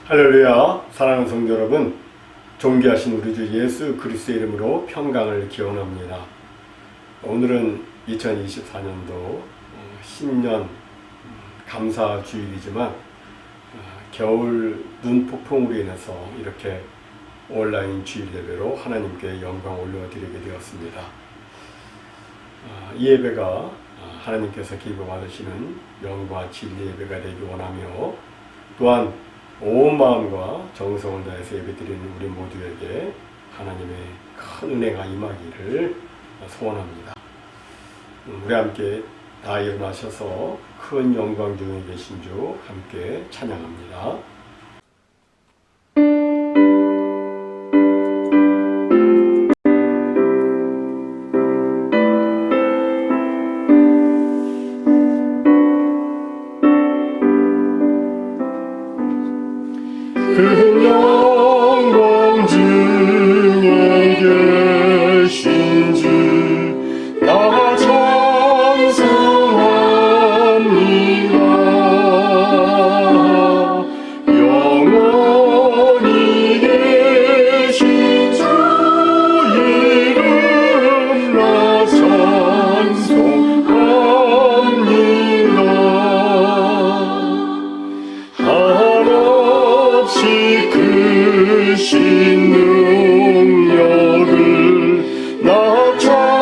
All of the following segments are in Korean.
할렐루야. 사랑하는 성도 여러분, 존귀하신 우리 주 예수 그리스도의 이름으로 평강을 기원합니다. 오늘은 2024년도 신년 감사주일이지만 겨울 눈 폭풍으로 인해서 이렇게 온라인 주일 예배로 하나님께 영광 올려드리게 되었습니다. 이 예배가 하나님께서 기뻐 받으시는 영과 진리 예배가 되기 원하며, 또한 온 마음과 정성을 다해서 예배드리는 우리 모두에게 하나님의 큰 은혜가 임하기를 소원합니다. 우리 함께 다 일어나셔서 큰 영광 중에 계신 주 함께 찬양합니다. 그 영광 중에 계신 주 나 찬송합니다. 영원히 계신 주 이름 나 찬송합니다. 한없이 크신 능력을 나 찬송합니다.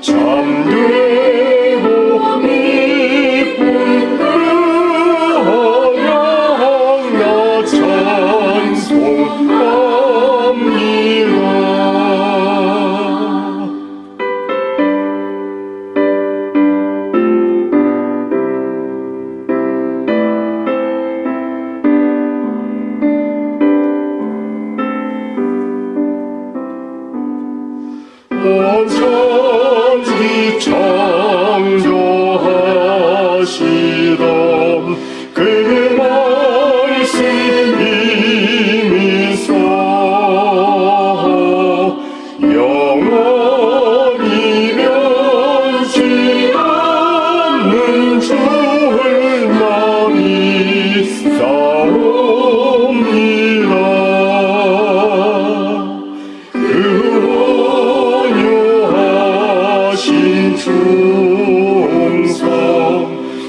잠들고 미쁜 그 언약 나 찬송합니다. 온 천지 창조하시던 그 말씀이미서 영원히 변치 않는 주를 나 믿사옵니다. 충성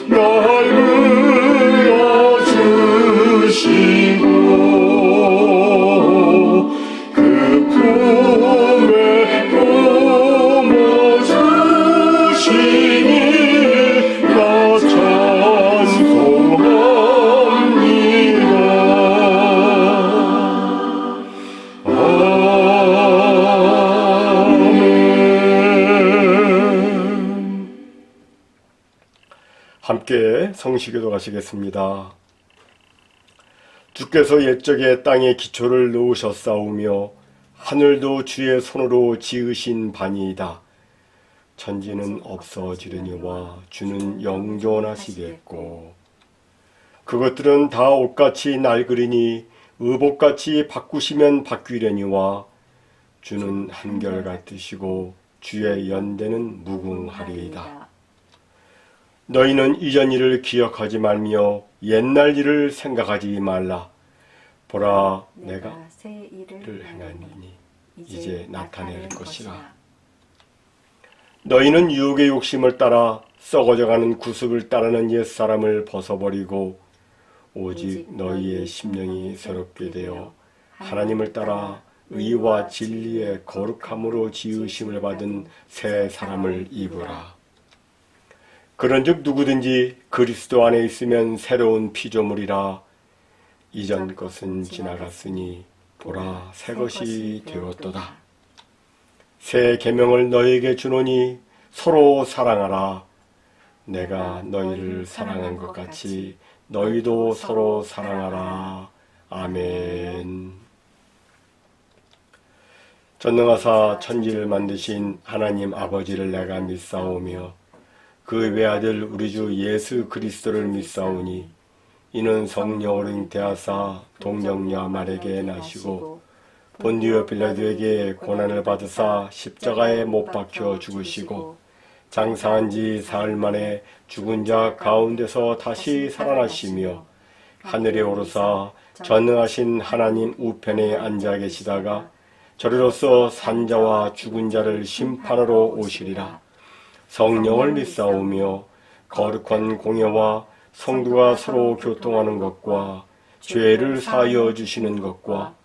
날 불러주시고 그 품에 품어주시니 나 찬송합니다. 함께 성시기도 가시겠습니다. 주께서 옛적에 땅에 기초를 놓으셨사오며 하늘도 주의 손으로 지으신 바니이다. 천지는 없어지려니와 주는 영존하시겠고 그것들은 다 옷같이 낡으리니 의복같이 바꾸시면 바뀌려니와 주는 한결같으시고 주의 연대는 무궁하리이다. 너희는 이전 일을 기억하지 말며 옛날 일을 생각하지 말라. 보라, 내가 새 일을 행하니 이제 나타낼 것이라. 너희는 유혹의 욕심을 따라 썩어져가는 구습을 따르는 옛사람을 벗어버리고 오직 너희의 심령이 새롭게 되어 하나님을 따라 의와 진리의 거룩함으로 지으심을 받은 새 사람을 입으라. 그런즉 누구든지 그리스도 안에 있으면 새로운 피조물이라. 이전 것은 지나갔으니 보라 새 것이 되었도다. 새 계명을 너희에게 주노니 서로 사랑하라. 내가 너희를 사랑한 것 같이 너희도 서로 사랑하라. 아멘. 전능하사 천지를 만드신 하나님 아버지를 내가 믿사오며 그 외아들 우리 주 예수 그리스도를 믿사오니 이는 성령으로 잉태하사 동정녀 마리아에게 나시고 본디오 빌라도에게 고난을 받으사 십자가에 못 박혀 죽으시고 장사한 지 사흘 만에 죽은 자 가운데서 다시 살아나시며 하늘에 오르사 전능하신 하나님 우편에 앉아 계시다가 저리로서 산자와 죽은 자를 심판하러 오시리라. 성령을 믿사오며 거룩한 공예와 성도가 서로 교통하는 것과 죄를 사하여 주시는 것과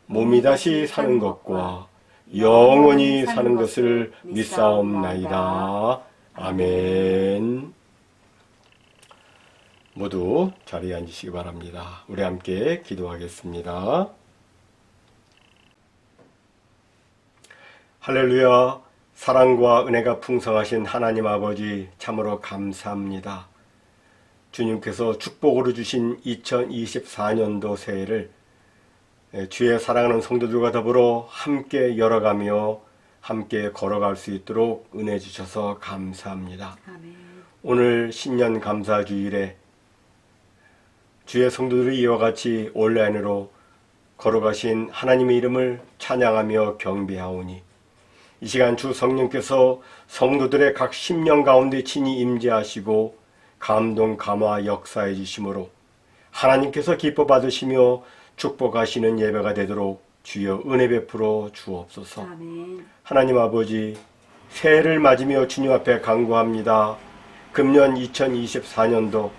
몸이 다시 사는 것과 영원히 사는 것을 믿사옵나이다. 아멘. 모두 자리에 앉으시기 바랍니다. 우리 함께 기도하겠습니다. 할렐루야. 사랑과 은혜가 풍성하신 하나님 아버지 참으로 감사합니다. 주님께서 축복으로 주신 2024년도 새해를 주의 사랑하는 성도들과 더불어 함께 열어가며 함께 걸어갈 수 있도록 은혜 주셔서 감사합니다. 아멘. 오늘 신년 감사주일에 주의 성도들이 이와 같이 온라인으로 걸어가신 하나님의 이름을 찬양하며 경배하오니 이 시간 주 성령께서 성도들의 각 심령 가운데 친히 임재하시고 감동 감화 역사해 주심으로 하나님께서 기뻐 받으시며 축복하시는 예배가 되도록 주여 은혜 베풀어 주옵소서. 아멘. 하나님 아버지, 새해를 맞으며 주님 앞에 간구합니다. 금년 2024년도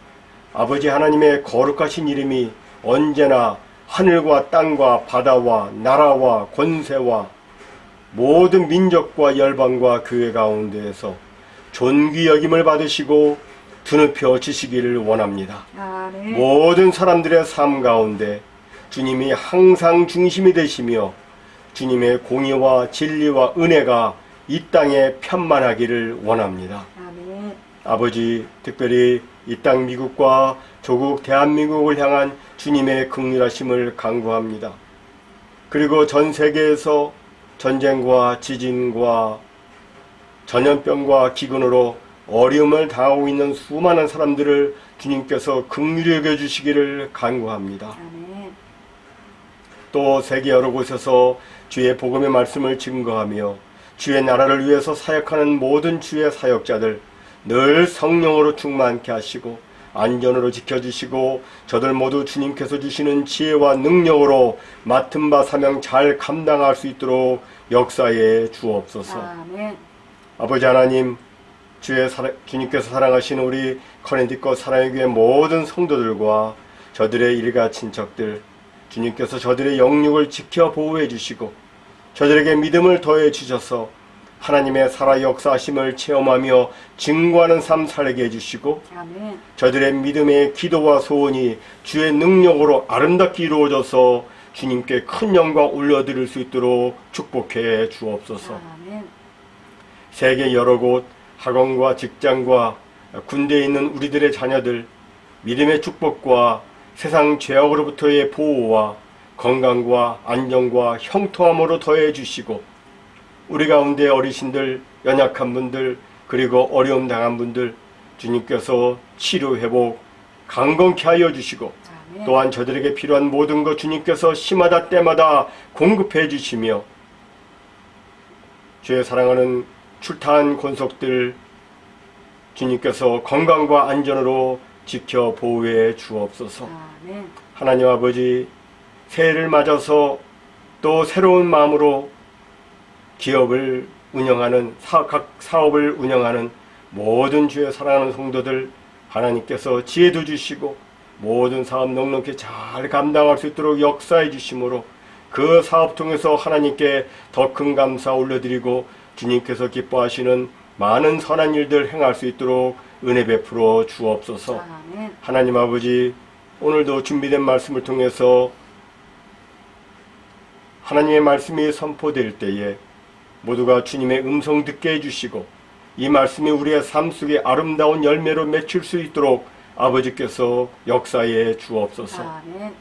아버지 하나님의 거룩하신 이름이 언제나 하늘과 땅과 바다와 나라와 권세와 모든 민족과 열방과 교회 가운데에서 존귀 여김을 받으시고 드높여 주시기를 원합니다. 아멘. 모든 사람들의 삶 가운데 주님이 항상 중심이 되시며 주님의 공의와 진리와 은혜가 이 땅에 편만하기를 원합니다. 아멘. 아버지, 특별히 이 땅 미국과 조국 대한민국을 향한 주님의 긍휼하심을 간구합니다. 그리고 전 세계에서 전쟁과 지진과 전염병과 기근으로 어려움을 당하고 있는 수많은 사람들을 주님께서 긍휼히 여겨주시기를 간구합니다. 아멘. 또 세계 여러 곳에서 주의 복음의 말씀을 증거하며 주의 나라를 위해서 사역하는 모든 주의 사역자들 늘 성령으로 충만케 하시고 안전으로 지켜주시고 저들 모두 주님께서 주시는 지혜와 능력으로 맡은 바 사명 잘 감당할 수 있도록 역사해 주옵소서. 아멘. 아버지 하나님, 주님께서 사랑하시는 우리 커네디컷 사랑의 교회 모든 성도들과 저들의 일가 친척들, 주님께서 저들의 영육을 지켜 보호해 주시고 저들에게 믿음을 더해 주셔서 하나님의 살아 역사하심을 체험하며 증거하는 삶 살게 해주시고 아멘. 저들의 믿음의 기도와 소원이 주의 능력으로 아름답게 이루어져서 주님께 큰 영광 올려드릴 수 있도록 축복해 주옵소서. 아멘. 세계 여러 곳 학원과 직장과 군대에 있는 우리들의 자녀들 믿음의 축복과 세상 죄악으로부터의 보호와 건강과 안정과 형통함으로 더해 주시고 우리 가운데 어르신들, 연약한 분들, 그리고 어려움 당한 분들 주님께서 치료 회복 강건케 하여 주시고 아멘. 또한 저들에게 필요한 모든 것 주님께서 시마다 때마다 공급해 주시며 주의 사랑하는 출타한 권속들 주님께서 건강과 안전으로 지켜 보호해 주옵소서. 아멘. 하나님 아버지, 새해를 맞아서 또 새로운 마음으로 기업을 운영하는 각 사업을 운영하는 모든 주의 사랑하는 성도들 하나님께서 지혜도 주시고 모든 사업 넉넉히 잘 감당할 수 있도록 역사해 주심으로 그 사업 통해서 하나님께 더 큰 감사 올려드리고 주님께서 기뻐하시는 많은 선한 일들 행할 수 있도록 은혜 베풀어 주옵소서. 아멘. 하나님 아버지, 오늘도 준비된 말씀을 통해서 하나님의 말씀이 선포될 때에 모두가 주님의 음성 듣게 해주시고 이 말씀이 우리의 삶 속에 아름다운 열매로 맺힐 수 있도록 아버지께서 역사해 주옵소서. 아멘.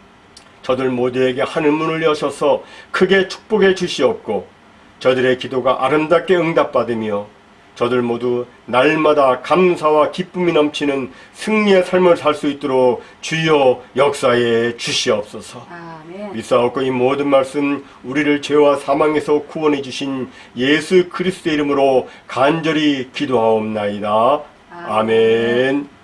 저들 모두에게 하늘문을 여셔서 크게 축복해 주시옵고 저들의 기도가 아름답게 응답받으며 저들 모두 날마다 감사와 기쁨이 넘치는 승리의 삶을 살 수 있도록 주여 역사해 주시옵소서. 아멘. 믿사옵고 이 모든 말씀 우리를 죄와 사망에서 구원해 주신 예수 그리스도의 이름으로 간절히 기도하옵나이다. 아멘.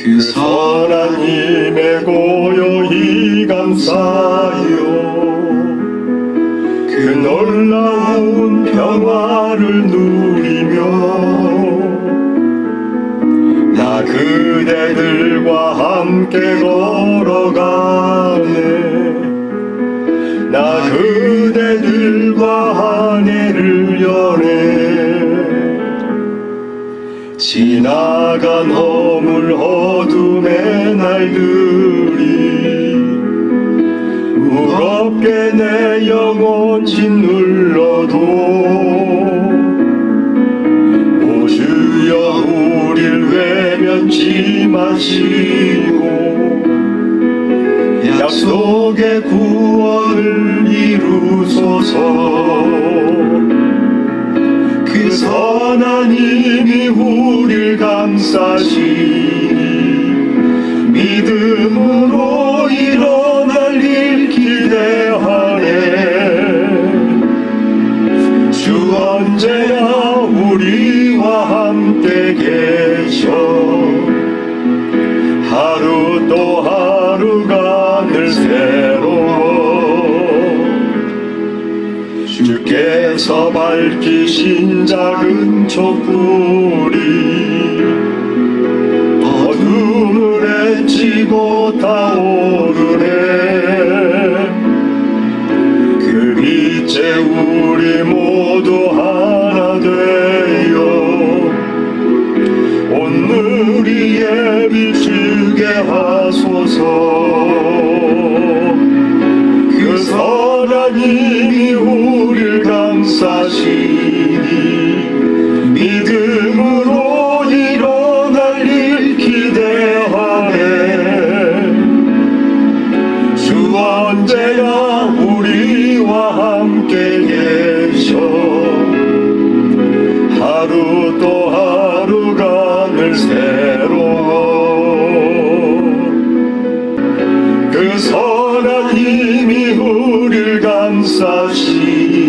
그 선한 힘에 고요히 감사하여 그 놀라운 평화를 누리며 나 그대들과 함께 걸어가네. 나 그대들과 한 해를 여네. 지나간 허물 어둠의 날들이 무겁게 내 영혼 짓눌러도 오 주여 우릴 외면치 마시고 약속의 구원을 이루소서. 그 선한 힘이 우릴 감싸시니 믿음으로 일어날 일 기대하네. 주 언제나 우리와 함께 계셔. 하루 또 하루가 늘 새로워. 주께서 밝히신 작은 촛불이 어둠을 헤치고 타오르네. 그 빛에 우리 모두 하나 되어 온누리에 비추게 하소서. 그 선한 힘이 우릴 감싸시니 믿음으로 일어날 일 기대하네. 주 언제나 우리와 함께 계셔. 하루 또 하루가 늘 새로워. 그 선한 힘이 우릴 감싸시니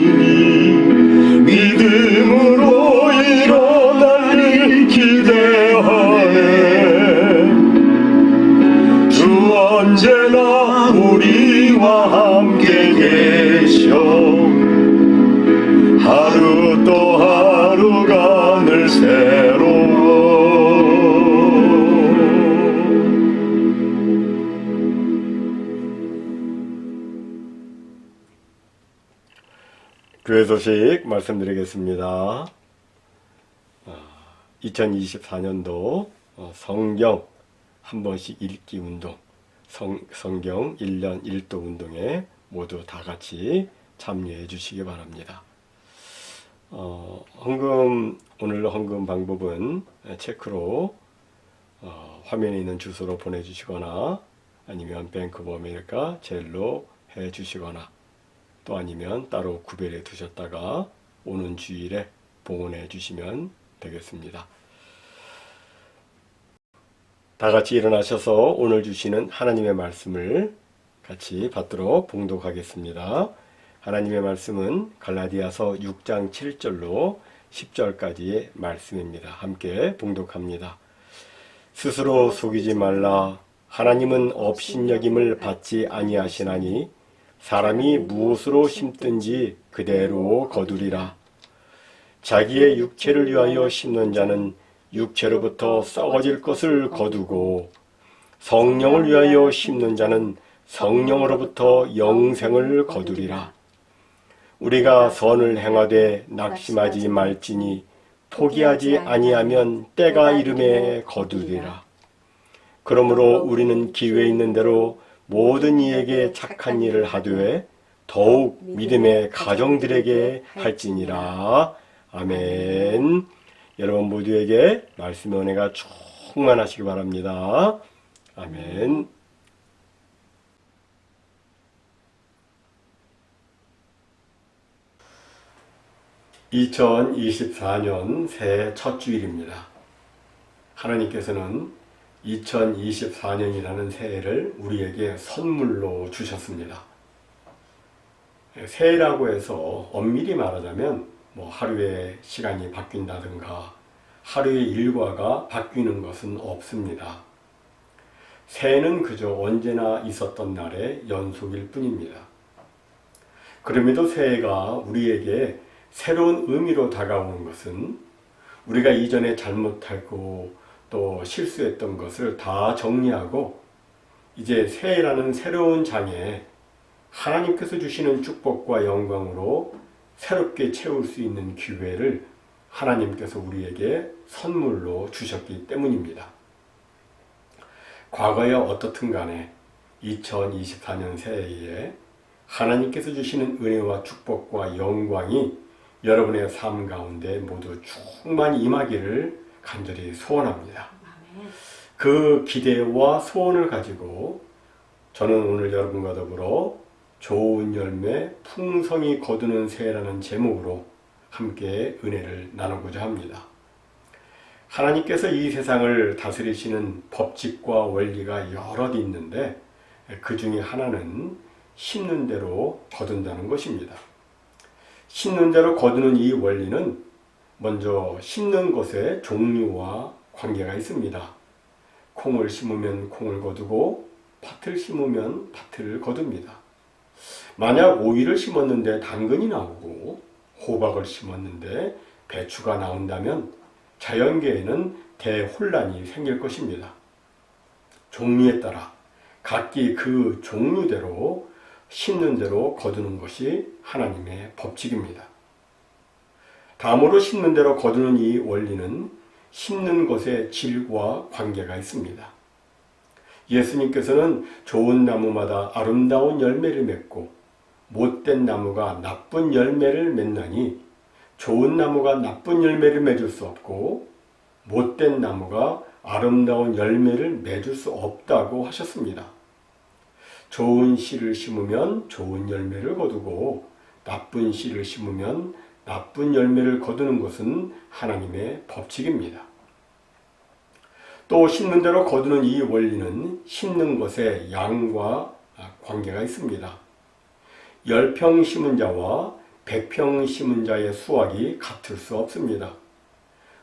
믿음으로 일어날 일 기대하네. 주 언제나 우리와 함께 계셔. 하루 또 하루가 늘 새로워. 교회 소식 말씀드리겠습니다. 2024년도 성경 한 번씩 읽기 운동, 성경 1년 1도 운동에 모두 다 같이 참여해 주시기 바랍니다. 오늘 헌금 방법은 체크로 화면에 있는 주소로 보내주시거나 아니면 뱅크 오브 아메리카 젤로 해 주시거나 또 아니면 따로 구별해 두셨다가 오는 주일에 봉헌해 주시면 되겠습니다. 다 같이 일어나셔서 오늘 주시는 하나님의 말씀을 같이 받도록 봉독하겠습니다. 하나님의 말씀은 갈라디아서 6장 7절로 10절까지의 말씀입니다. 함께 봉독합니다. 스스로 속이지 말라. 하나님은 업신여김을 받지 아니하시나니 사람이 무엇으로 심든지 그대로 거두리라. 자기의 육체를 위하여 심는 자는 육체로부터 썩어질 것을 거두고 성령을 위하여 심는 자는 성령으로부터 영생을 거두리라. 우리가 선을 행하되 낙심하지 말지니 포기하지 아니하면 때가 이름에 거두리라. 그러므로 우리는 기회 있는 대로 모든 이에게 착한 일을 하되 더욱 믿음의 가정들에게 할지니라. 아멘. 여러분 모두에게 말씀의 은혜가 충만하시기 바랍니다. 아멘. 2024년 새해 첫 주일입니다. 하나님께서는 2024년이라는 새해를 우리에게 선물로 주셨습니다. 새해라고 해서 엄밀히 말하자면 하루의 시간이 바뀐다든가 하루의 일과가 바뀌는 것은 없습니다. 새해는 그저 언제나 있었던 날의 연속일 뿐입니다. 그럼에도 새해가 우리에게 새로운 의미로 다가오는 것은 우리가 이전에 잘못하고 또 실수했던 것을 다 정리하고 이제 새해라는 새로운 장에 하나님께서 주시는 축복과 영광으로 새롭게 채울 수 있는 기회를 하나님께서 우리에게 선물로 주셨기 때문입니다. 과거에 어떻든 간에 2024년 새해에 하나님께서 주시는 은혜와 축복과 영광이 여러분의 삶 가운데 모두 충만히 임하기를 간절히 소원합니다. 그 기대와 소원을 가지고 저는 오늘 여러분과 더불어 좋은 열매 풍성히 거두는 새해라는 제목으로 함께 은혜를 나누고자 합니다. 하나님께서 이 세상을 다스리시는 법칙과 원리가 여럿 있는데 그 중에 하나는 심는 대로 거둔다는 것입니다. 심는 대로 거두는 이 원리는 먼저 심는 것의 종류와 관계가 있습니다. 콩을 심으면 콩을 거두고 팥을 심으면 팥을 거둡니다. 만약 오이를 심었는데 당근이 나오고 호박을 심었는데 배추가 나온다면 자연계에는 대혼란이 생길 것입니다. 종류에 따라 각기 그 종류대로 심는 대로 거두는 것이 하나님의 법칙입니다. 다음으로 심는 대로 거두는 이 원리는 심는 것의 질과 관계가 있습니다. 예수님께서는 좋은 나무마다 아름다운 열매를 맺고 못된 나무가 나쁜 열매를 맺나니 좋은 나무가 나쁜 열매를 맺을 수 없고 못된 나무가 아름다운 열매를 맺을 수 없다고 하셨습니다. 좋은 씨를 심으면 좋은 열매를 거두고 나쁜 씨를 심으면 나쁜 열매를 거두는 것은 하나님의 법칙입니다. 또 심는 대로 거두는 이 원리는 심는 것의 양과 관계가 있습니다. 10평 심은 자와 100평 심은 자의 수확이 같을 수 없습니다.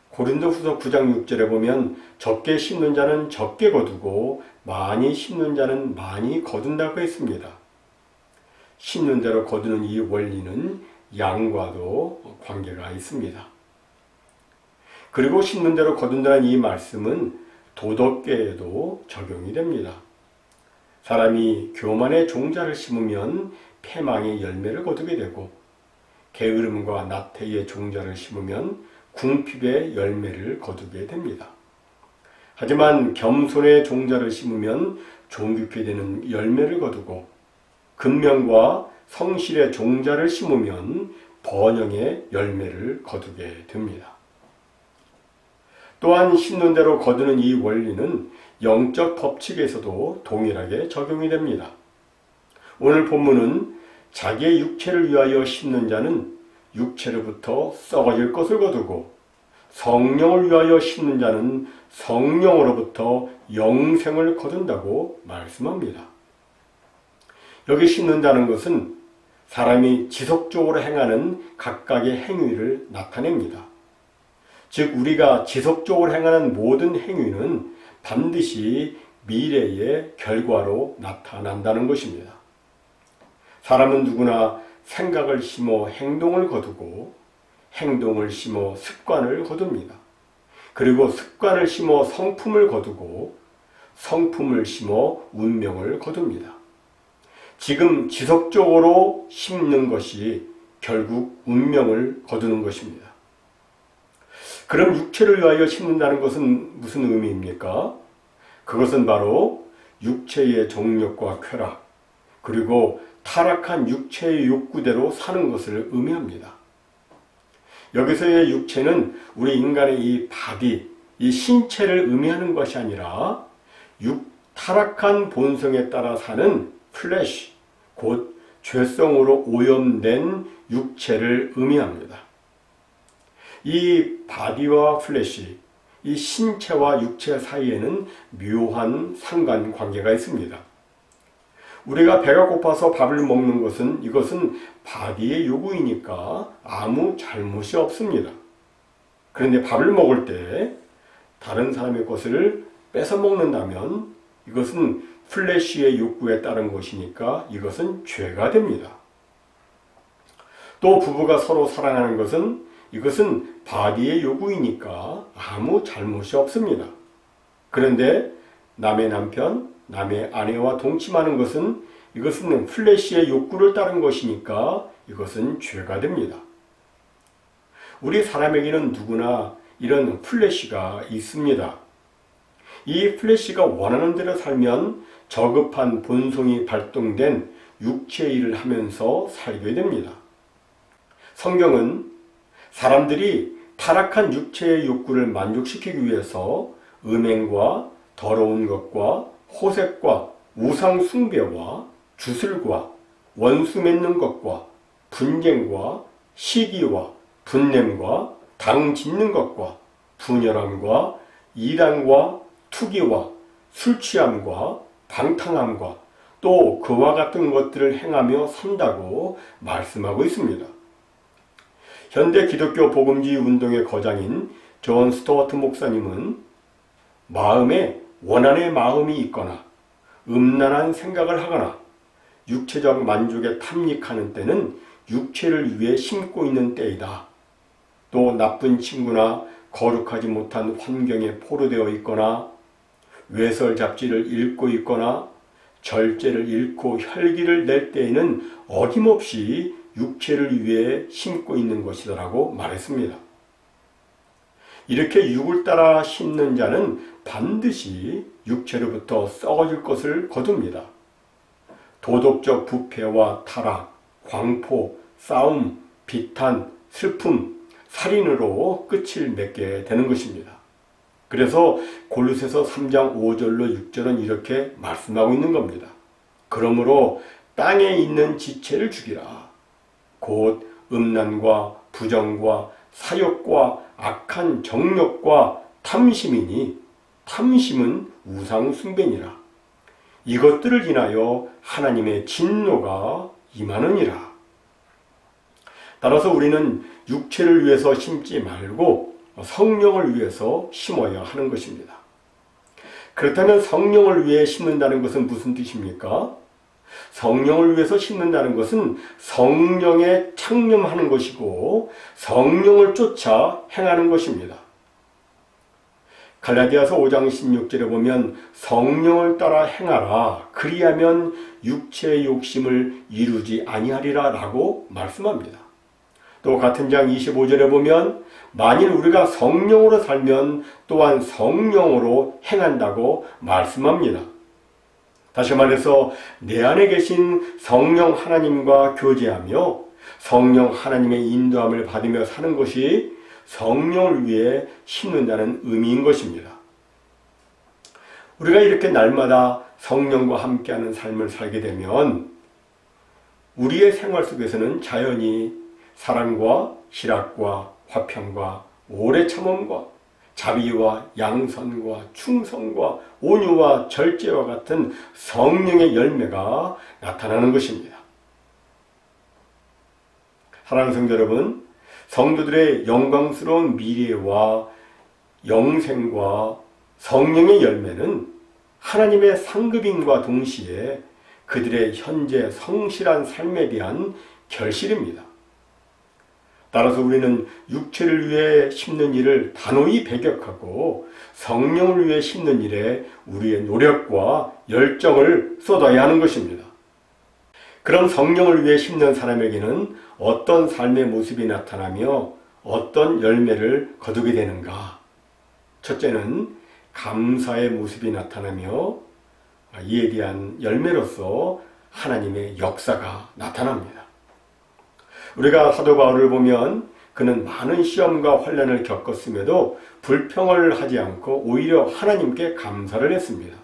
고린도후서 9장 6절에 보면 적게 심는 자는 적게 거두고 많이 심는 자는 많이 거둔다고 했습니다. 심는 대로 거두는 이 원리는 양과도 관계가 있습니다. 그리고 심는 대로 거둔다는 이 말씀은 도덕계에도 적용이 됩니다. 사람이 교만의 종자를 심으면 패망의 열매를 거두게 되고 게으름과 나태의 종자를 심으면 궁핍의 열매를 거두게 됩니다. 하지만 겸손의 종자를 심으면 존귀케 되는 열매를 거두고 근면과 성실의 종자를 심으면 번영의 열매를 거두게 됩니다. 또한 심는 대로 거두는 이 원리는 영적 법칙에서도 동일하게 적용이 됩니다. 오늘 본문은 자기의 육체를 위하여 심는 자는 육체로부터 썩어질 것을 거두고 성령을 위하여 심는 자는 성령으로부터 영생을 거둔다고 말씀합니다. 여기 심는다는 것은 사람이 지속적으로 행하는 각각의 행위를 나타냅니다. 즉 우리가 지속적으로 행하는 모든 행위는 반드시 미래의 결과로 나타난다는 것입니다. 사람은 누구나 생각을 심어 행동을 거두고 행동을 심어 습관을 거둡니다. 그리고 습관을 심어 성품을 거두고 성품을 심어 운명을 거둡니다. 지금 지속적으로 심는 것이 결국 운명을 거두는 것입니다. 그럼 육체를 위하여 심는다는 것은 무슨 의미입니까? 그것은 바로 육체의 정욕과 쾌락, 그리고 타락한 육체의 욕구대로 사는 것을 의미합니다. 여기서의 육체는 우리 인간의 이 바디, 이 신체를 의미하는 것이 아니라 타락한 본성에 따라 사는 플래시, 곧 죄성으로 오염된 육체를 의미합니다. 이 바디와 플래시, 이 신체와 육체 사이에는 묘한 상관관계가 있습니다. 우리가 배가 고파서 밥을 먹는 것은 이것은 바디의 요구이니까 아무 잘못이 없습니다. 그런데 밥을 먹을 때 다른 사람의 것을 뺏어 먹는다면 이것은 플래시의 욕구에 따른 것이니까 이것은 죄가 됩니다. 또 부부가 서로 사랑하는 것은 이것은 바디의 요구이니까 아무 잘못이 없습니다. 그런데 남의 남편, 남의 아내와 동침하는 것은 이것은 플래시의 욕구를 따른 것이니까 이것은 죄가 됩니다. 우리 사람에게는 누구나 이런 플래시가 있습니다. 이 플래시가 원하는 대로 살면 저급한 본성이 발동된 육체의 일을 하면서 살게 됩니다. 성경은 사람들이 타락한 육체의 욕구를 만족시키기 위해서 음행과 더러운 것과 호색과 우상 숭배와 주술과 원수 맺는 것과 분쟁과 시기와 분냄과 당 짓는 것과 분열함과 이단과 투기와 술 취함과 방탕함과 또 그와 같은 것들을 행하며 산다고 말씀하고 있습니다. 현대 기독교 복음주의 운동의 거장인 존 스튜어트 목사님은 마음에 원한의 마음이 있거나 음란한 생각을 하거나 육체적 만족에 탐닉하는 때는 육체를 위해 심고 있는 때이다. 또 나쁜 친구나 거룩하지 못한 환경에 포로되어 있거나 외설 잡지를 읽고 있거나 절제를 잃고 혈기를 낼 때에는 어김없이 육체를 위해 심고 있는 것이더라고 말했습니다. 이렇게 육을 따라 심는 자는 반드시 육체로부터 썩어질 것을 거둡니다. 도덕적 부패와 타락, 광포, 싸움, 비탄, 슬픔, 살인으로 끝을 맺게 되는 것입니다. 그래서 골로새서 3장 5절로 6절은 이렇게 말씀하고 있는 겁니다. 그러므로 땅에 있는 지체를 죽이라. 곧 음란과 부정과 사욕과 악한 정욕과 탐심이니 탐심은 우상 숭배니라. 이것들을 인하여 하나님의 진노가 임하느니라. 따라서 우리는 육체를 위해서 심지 말고 성령을 위해서 심어야 하는 것입니다. 그렇다면 성령을 위해 심는다는 것은 무슨 뜻입니까? 성령을 위해서 심는다는 것은 성령에 창념하는 것이고 성령을 쫓아 행하는 것입니다. 갈라디아서 5장 16절에 보면 성령을 따라 행하라 그리하면 육체의 욕심을 이루지 아니하리라 라고 말씀합니다. 또 같은 장 25절에 보면 만일 우리가 성령으로 살면 또한 성령으로 행한다고 말씀합니다. 다시 말해서 내 안에 계신 성령 하나님과 교제하며 성령 하나님의 인도함을 받으며 사는 것이 성령을 위해 심는다는 의미인 것입니다. 우리가 이렇게 날마다 성령과 함께하는 삶을 살게 되면 우리의 생활 속에서는 자연히 사랑과 희락과 화평과 오래 참음과 자비와 양선과 충성과 온유와 절제와 같은 성령의 열매가 나타나는 것입니다. 사랑하는 성도 여러분, 성도들의 영광스러운 미래와 영생과 성령의 열매는 하나님의 상급임과 동시에 그들의 현재 성실한 삶에 대한 결실입니다. 따라서 우리는 육체를 위해 심는 일을 단호히 배격하고 성령을 위해 심는 일에 우리의 노력과 열정을 쏟아야 하는 것입니다. 그럼 성령을 위해 심는 사람에게는 어떤 삶의 모습이 나타나며 어떤 열매를 거두게 되는가? 첫째는 감사의 모습이 나타나며 이에 대한 열매로서 하나님의 역사가 나타납니다. 우리가 사도 바울을 보면 그는 많은 시험과 환난을 겪었음에도 불평을 하지 않고 오히려 하나님께 감사를 했습니다.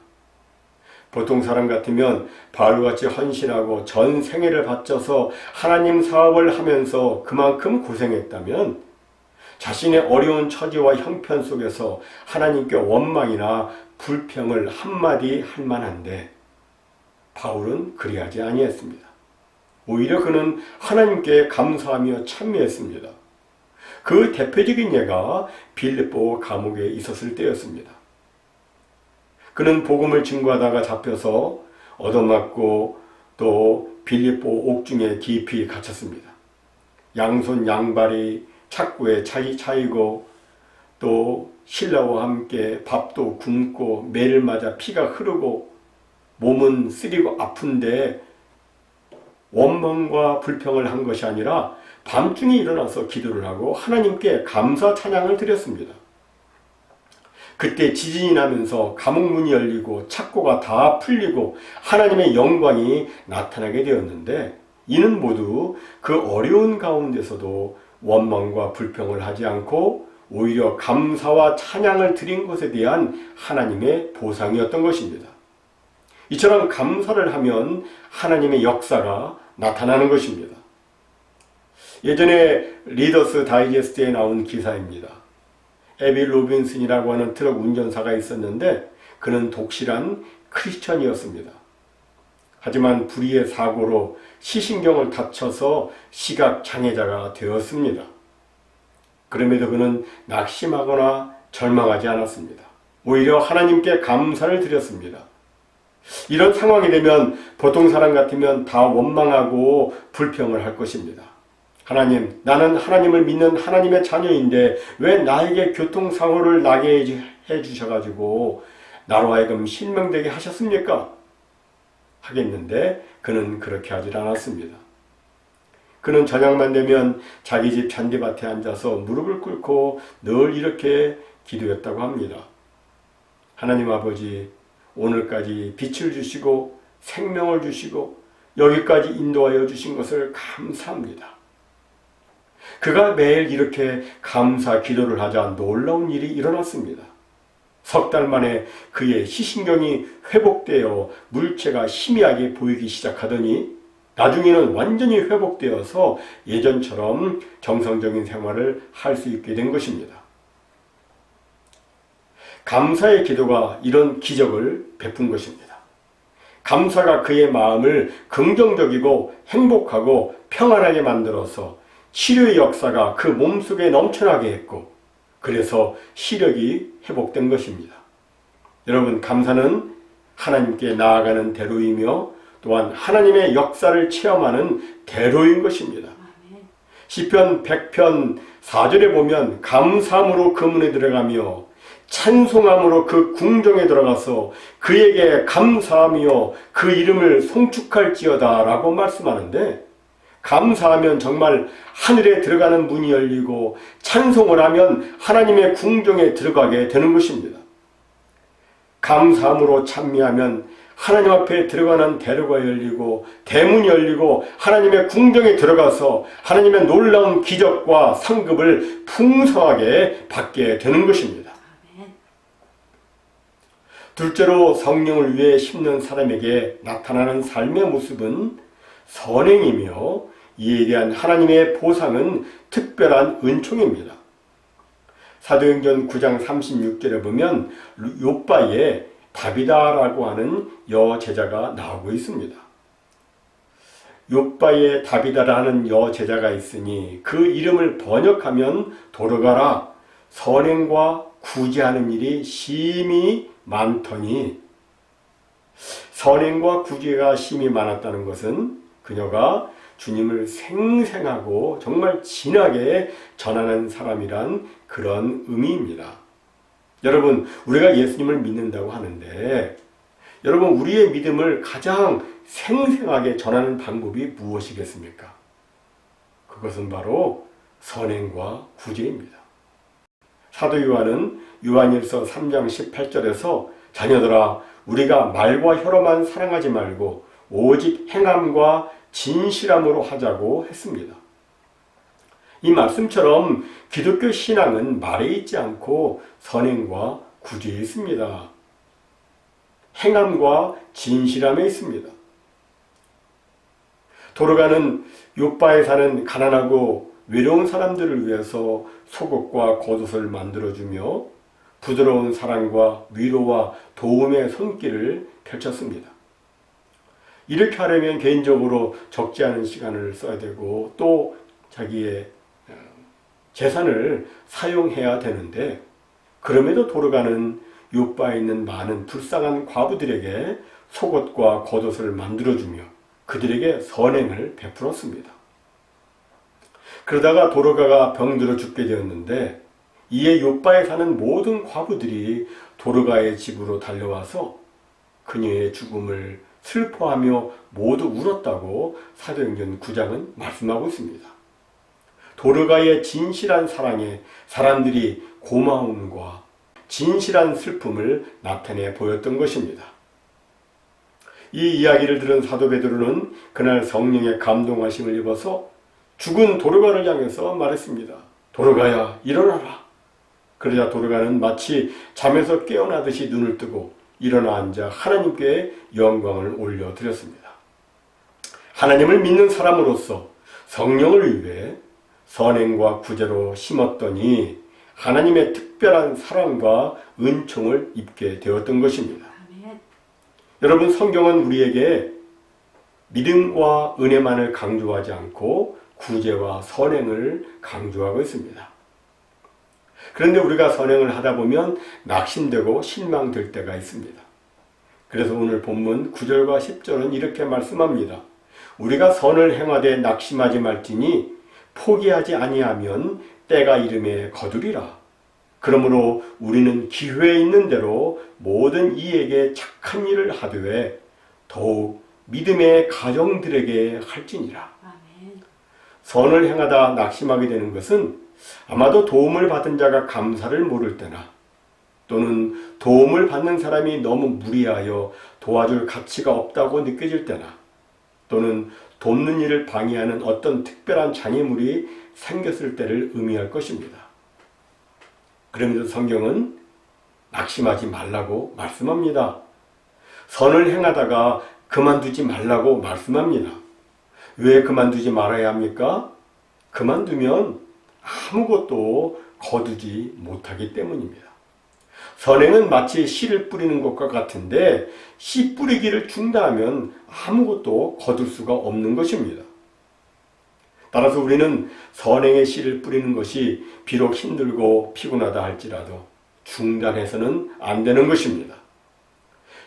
보통 사람 같으면 바울같이 헌신하고 전 생애를 바쳐서 하나님 사업을 하면서 그만큼 고생했다면 자신의 어려운 처지와 형편 속에서 하나님께 원망이나 불평을 한마디 할 만한데 바울은 그리하지 아니했습니다. 오히려 그는 하나님께 감사하며 찬미했습니다. 그 대표적인 예가 빌립보 감옥에 있었을 때였습니다. 그는 복음을 증거하다가 잡혀서 얻어맞고 또 빌립보 옥중에 깊이 갇혔습니다. 양손 양발이 착고에 차이고 또 신라와 함께 밥도 굶고 매를 맞아 피가 흐르고 몸은 쓰리고 아픈데 원망과 불평을 한 것이 아니라 밤중에 일어나서 기도를 하고 하나님께 감사 찬양을 드렸습니다. 그때 지진이 나면서 감옥 문이 열리고 착고가 다 풀리고 하나님의 영광이 나타나게 되었는데 이는 모두 그 어려운 가운데서도 원망과 불평을 하지 않고 오히려 감사와 찬양을 드린 것에 대한 하나님의 보상이었던 것입니다. 이처럼 감사를 하면 하나님의 역사가 나타나는 것입니다. 예전에 리더스 다이제스트에 나온 기사입니다. 에비 로빈슨이라고 하는 트럭 운전사가 있었는데 그는 독실한 크리스천이었습니다. 하지만 불의의 사고로 시신경을 다쳐서 시각장애자가 되었습니다. 그럼에도 그는 낙심하거나 절망하지 않았습니다. 오히려 하나님께 감사를 드렸습니다. 이런 상황이 되면 보통 사람 같으면 다 원망하고 불평을 할 것입니다. 하나님, 나는 하나님을 믿는 하나님의 자녀인데 왜 나에게 교통사고를 나게 해주셔가지고 나로 하여금 실명되게 하셨습니까? 하겠는데 그는 그렇게 하질 않았습니다. 그는 저녁만 되면 자기 집 잔디밭에 앉아서 무릎을 꿇고 늘 이렇게 기도했다고 합니다. 하나님 아버지, 오늘까지 빛을 주시고 생명을 주시고 여기까지 인도하여 주신 것을 감사합니다. 그가 매일 이렇게 감사 기도를 하자 놀라운 일이 일어났습니다. 석 달 만에 그의 시신경이 회복되어 물체가 희미하게 보이기 시작하더니 나중에는 완전히 회복되어서 예전처럼 정상적인 생활을 할 수 있게 된 것입니다. 감사의 기도가 이런 기적을 베푼 것입니다. 감사가 그의 마음을 긍정적이고 행복하고 평안하게 만들어서 치료의 역사가 그 몸속에 넘쳐나게 했고 그래서 시력이 회복된 것입니다. 여러분, 감사는 하나님께 나아가는 대로이며 또한 하나님의 역사를 체험하는 대로인 것입니다. 시편 100편 4절에 보면 감사함으로 그 문에 들어가며 찬송함으로 그 궁정에 들어가서 그에게 감사하며 그 이름을 송축할지어다 라고 말씀하는데 감사하면 정말 하늘에 들어가는 문이 열리고 찬송을 하면 하나님의 궁정에 들어가게 되는 것입니다. 감사함으로 찬미하면 하나님 앞에 들어가는 대로가 열리고 대문이 열리고 하나님의 궁정에 들어가서 하나님의 놀라운 기적과 상급을 풍성하게 받게 되는 것입니다. 둘째로 성령을 위해 심는 사람에게 나타나는 삶의 모습은 선행이며 이에 대한 하나님의 보상은 특별한 은총입니다. 사도행전 9장 36절에 보면 욥바에 다비다라고 하는 여제자가 나오고 있습니다. 욥바에 다비다라는 여제자가 있으니 그 이름을 번역하면 돌아가라 선행과 구제하는 일이 심히 많더니 선행과 구제가 심히 많았다는 것은 그녀가 주님을 생생하고 정말 진하게 전하는 사람이란 그런 의미입니다. 여러분, 우리가 예수님을 믿는다고 하는데 여러분, 우리의 믿음을 가장 생생하게 전하는 방법이 무엇이겠습니까? 그것은 바로 선행과 구제입니다. 사도 요한은 요한일서 3장 18절에서 자녀들아, 우리가 말과 혀로만 사랑하지 말고 오직 행함과 진실함으로 하자고 했습니다. 이 말씀처럼 기독교 신앙은 말에 있지 않고 선행과 구제에 있습니다. 행함과 진실함에 있습니다. 도르가는 욥바에 사는 가난하고 외로운 사람들을 위해서 속옷과 겉옷을 만들어주며 부드러운 사랑과 위로와 도움의 손길을 펼쳤습니다. 이렇게 하려면 개인적으로 적지 않은 시간을 써야 되고 또 자기의 재산을 사용해야 되는데, 그럼에도 도르가는 욥바에 있는 많은 불쌍한 과부들에게 속옷과 겉옷을 만들어주며 그들에게 선행을 베풀었습니다. 그러다가 도르가가 병들어 죽게 되었는데, 이에 욥바에 사는 모든 과부들이 도르가의 집으로 달려와서 그녀의 죽음을 슬퍼하며 모두 울었다고 사도행전 9장은 말씀하고 있습니다. 도르가의 진실한 사랑에 사람들이 고마움과 진실한 슬픔을 나타내 보였던 것입니다. 이 이야기를 들은 사도 베드로는 그날 성령의 감동하심을 입어서 죽은 도르가를 향해서 말했습니다. 도르가야, 일어나라. 그러자 도르가는 마치 잠에서 깨어나듯이 눈을 뜨고 일어나 앉아 하나님께 영광을 올려드렸습니다. 하나님을 믿는 사람으로서 성령을 위해 선행과 구제로 심었더니 하나님의 특별한 사랑과 은총을 입게 되었던 것입니다. 아멘. 여러분, 성경은 우리에게 믿음과 은혜만을 강조하지 않고 구제와 선행을 강조하고 있습니다. 그런데 우리가 선행을 하다 보면 낙심되고 실망될 때가 있습니다. 그래서 오늘 본문 9절과 10절은 이렇게 말씀합니다. 우리가 선을 행하되 낙심하지 말지니 포기하지 아니하면 때가 이름에 거두리라. 그러므로 우리는 기회에 있는 대로 모든 이에게 착한 일을 하되 더욱 믿음의 가정들에게 할지니라. 아멘. 선을 행하다 낙심하게 되는 것은 아마도 도움을 받은 자가 감사를 모를 때나, 또는 도움을 받는 사람이 너무 무리하여 도와줄 가치가 없다고 느껴질 때나, 또는 돕는 일을 방해하는 어떤 특별한 장애물이 생겼을 때를 의미할 것입니다. 그러면서 성경은 낙심하지 말라고 말씀합니다. 선을 행하다가 그만두지 말라고 말씀합니다. 왜 그만두지 말아야 합니까? 그만두면 아무것도 거두지 못하기 때문입니다. 선행은 마치 씨를 뿌리는 것과 같은데, 씨 뿌리기를 중단하면 아무것도 거둘 수가 없는 것입니다. 따라서 우리는 선행의 씨를 뿌리는 것이 비록 힘들고 피곤하다 할지라도 중단해서는 안 되는 것입니다.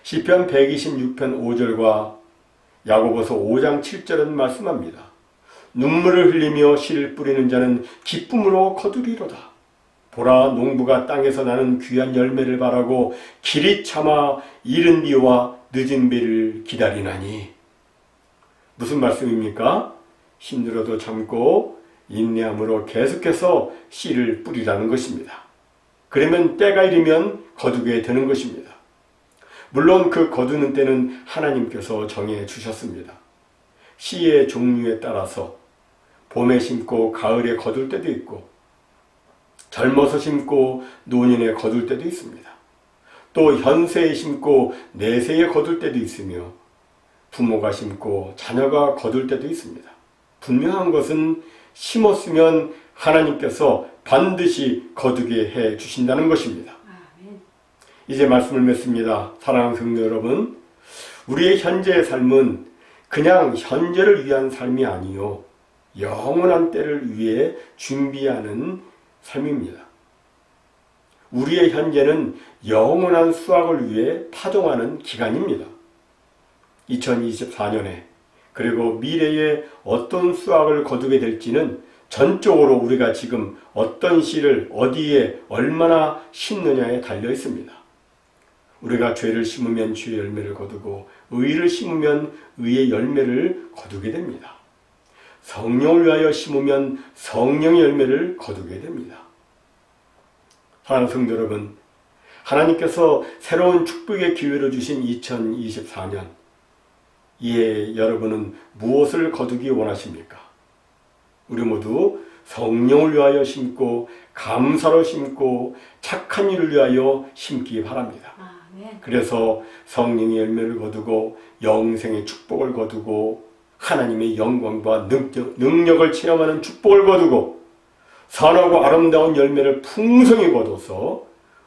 시편 126편 5절과 야고보서 5장 7절은 말씀합니다. 눈물을 흘리며 씨를 뿌리는 자는 기쁨으로 거두리로다. 보라, 농부가 땅에서 나는 귀한 열매를 바라고 길이 참아 이른 비와 늦은 비를 기다리나니. 무슨 말씀입니까? 힘들어도 참고 인내함으로 계속해서 씨를 뿌리라는 것입니다. 그러면 때가 이르면 거두게 되는 것입니다. 물론 그 거두는 때는 하나님께서 정해 주셨습니다. 씨의 종류에 따라서 봄에 심고 가을에 거둘 때도 있고, 젊어서 심고 노년에 거둘 때도 있습니다. 또 현세에 심고 내세에 거둘 때도 있으며, 부모가 심고 자녀가 거둘 때도 있습니다. 분명한 것은 심었으면 하나님께서 반드시 거두게 해 주신다는 것입니다. 이제 말씀을 맺습니다. 사랑하는 성도 여러분, 우리의 현재의 삶은 그냥 현재를 위한 삶이 아니요, 영원한 때를 위해 준비하는 삶입니다. 우리의 현재는 영원한 수확을 위해 파종하는 기간입니다. 2024년에 그리고 미래에 어떤 수확을 거두게 될지는 전적으로 우리가 지금 어떤 씨를 어디에 얼마나 심느냐에 달려 있습니다. 우리가 죄를 심으면 죄의 열매를 거두고 의를 심으면 의의 열매를 거두게 됩니다. 성령을 위하여 심으면 성령의 열매를 거두게 됩니다. 사랑하는 성도 여러분, 하나님께서 새로운 축복의 기회를 주신 2024년, 이에 여러분은 무엇을 거두기 원하십니까? 우리 모두 성령을 위하여 심고 감사로 심고 착한 일을 위하여 심기 바랍니다. 그래서 성령의 열매를 거두고 영생의 축복을 거두고 하나님의 영광과 능력을 체험하는 축복을 거두고 선하고 아름다운 열매를 풍성히 거둬서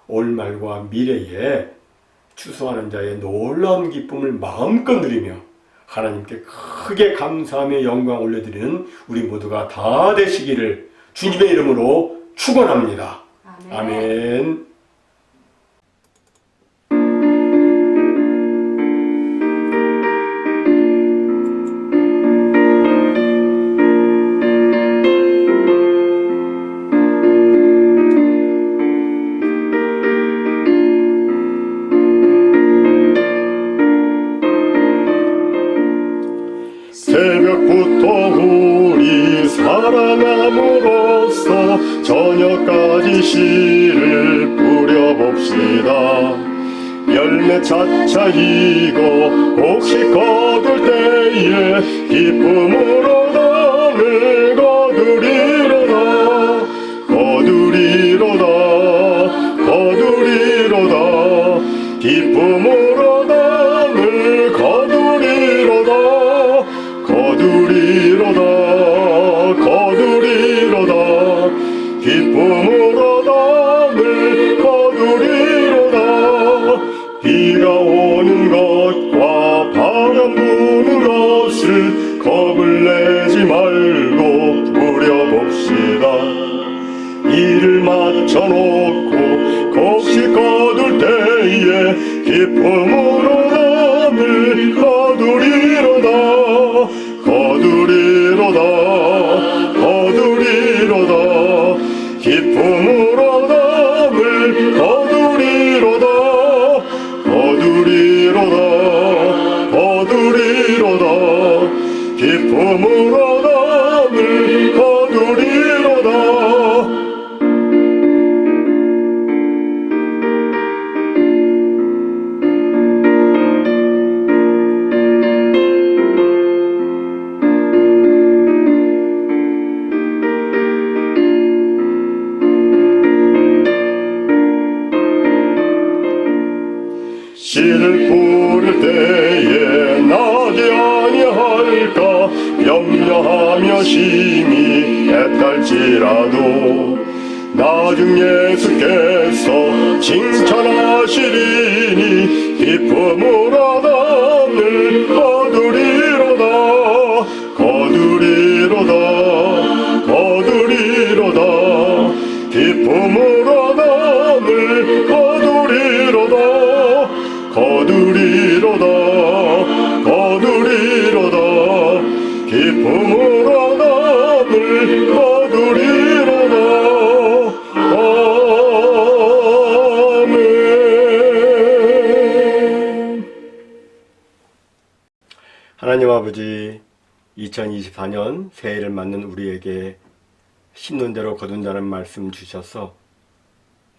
올말과 미래에 추수하는 자의 놀라운 기쁨을 마음껏 누리며 하나님께 크게 감사하며 영광 올려드리는 우리 모두가 다 되시기를 주님의 이름으로 축원합니다. 아멘. 새벽부터 우리 살아남으로써 저녁까지 씨를 뿌려봅시다. 열매 차차이고 곡식 거둘 때에 기쁨으로 담을 거두리로다. 거두리로다. 거두리로다. 기쁨으로 담을 거두리로다. 거두리로다. 거두리로다. 기쁨으로 담을 거두리로다. 비가 오는 것과 바람 부는 것을 겁을 내지 말고 뿌려봅시다. 이를 맞춰놓고 곡식 거둘 때에 기쁨으로 담을 거두리로다. 거두리로다. 거두리로다. 기쁨으로 담을 거두리로다. 거두리로다. 거두리로다. 기쁨으로 담을 거두리로다. 씨를 뿌릴 때에 나게 아니할까 염려하며 심히 애탈지라도 나중 예수께서 칭찬하시리니 기쁨으로 담을 거두리로다. 거두리로다. 거두리로다. 기쁨으로 담을 거두리로다. 거두리로다. 거두리로다. 기쁨으로 담을 거두리로다. 아멘. 하나님 아버지, 2024년 새해를 맞는 우리에게 심는 대로 거둔다는 말씀 주셔서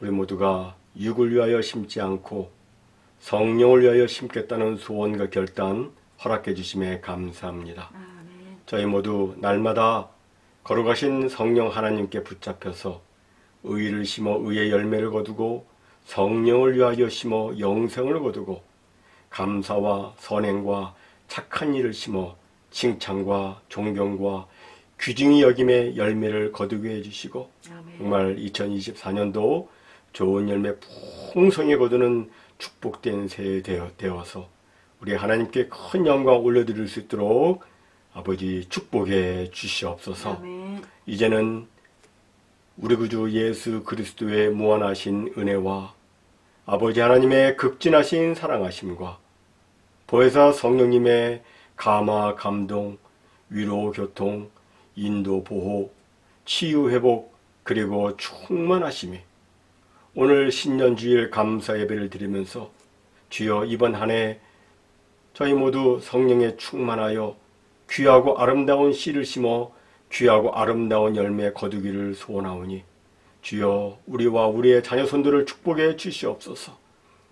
우리 모두가 육을 위하여 심지 않고 성령을 위하여 심겠다는 소원과 결단 허락해 주심에 감사합니다. 저희 모두 날마다 걸어가신 성령 하나님께 붙잡혀서 의를 심어 의의 열매를 거두고 성령을 위하여 심어 영생을 거두고 감사와 선행과 착한 일을 심어 칭찬과 존경과 귀중히 여김의 열매를 거두게 해주시고 정말 2024년도 좋은 열매 풍성히 거두는 축복된 새해 되어서 우리 하나님께 큰 영광 올려드릴 수 있도록 아버지 축복해 주시옵소서. 이제는 우리 구주 예수 그리스도의 무한하신 은혜와 아버지 하나님의 극진하신 사랑하심과 보혜사 성령님의 감화 감동, 위로 교통, 인도 보호, 치유 회복 그리고 충만하심이 오늘 신년주일 감사 예배를 드리면서 주여 이번 한 해 저희 모두 성령에 충만하여 귀하고 아름다운 씨를 심어 귀하고 아름다운 열매 거두기를 소원하오니 주여 우리와 우리의 자녀손들을 축복해 주시옵소서.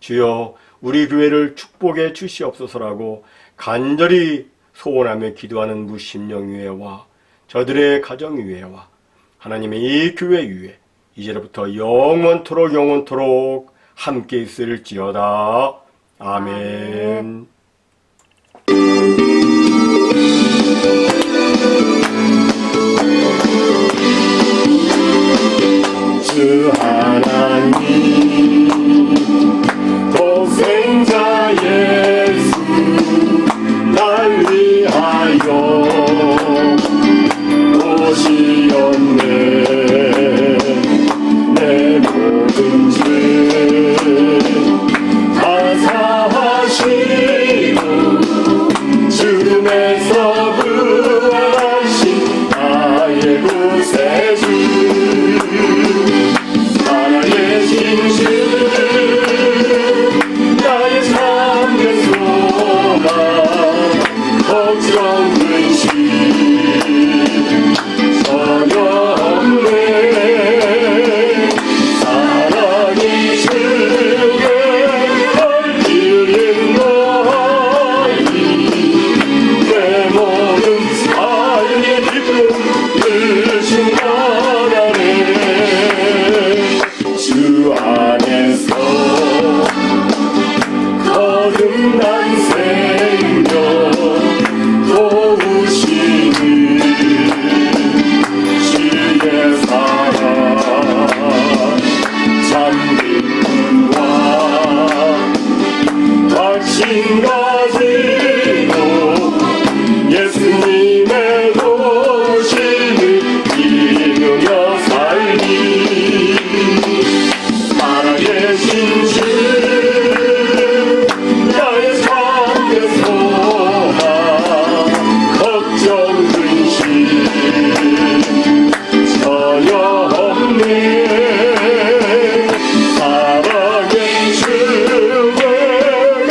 주여 우리 교회를 축복해 주시옵소서라고 간절히 소원하며 기도하는 무심령 위에와 저들의 가정 위에와 하나님의 이 교회 위에 이제로부터 영원토록 함께 있을지어다. 아멘. 주 하나님 독생자 예수 날 위하여 오시었네. 내 모든 죄 다 사하시고 죽음에서 부활하신 나의 구세주 살아계신 주 나의 참된 소망 걱정 근심 전혀 없네. 사랑이 주게 헐길인 너희 내 모든 삶의 기쁨 늘신다라네. 주 안에서 거듭난 생명 도우시니 주의 사랑 참 기쁨과 확신 가지고 예수님의 도심을 이루며 살리 살아계신 주 나의 참된 소망 걱정 근심 전혀 없네. 사랑의 주의 널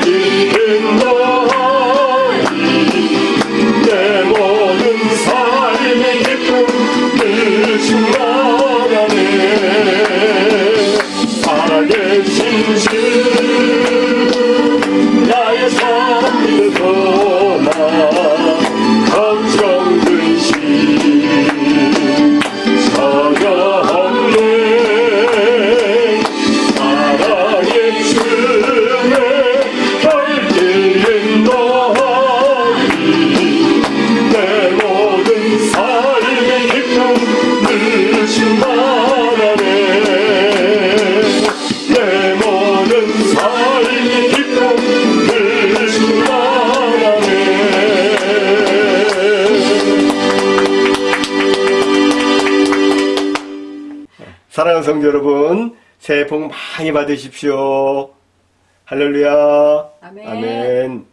이긴 너희 내 모든 삶의 기쁨 늘 충만하네. 살아계신 주 나의 참된 소망 걱정 근심 전혀 없네. 사랑의 주의 결길인 너희 내 모든 삶의 기쁨 늘 충만하네. 내 모든 삶의 기쁨 늘 충만하네. 사랑하는 성도 여러분, 새해 복 많이 받으십시오. 할렐루야. 아멘. 아멘.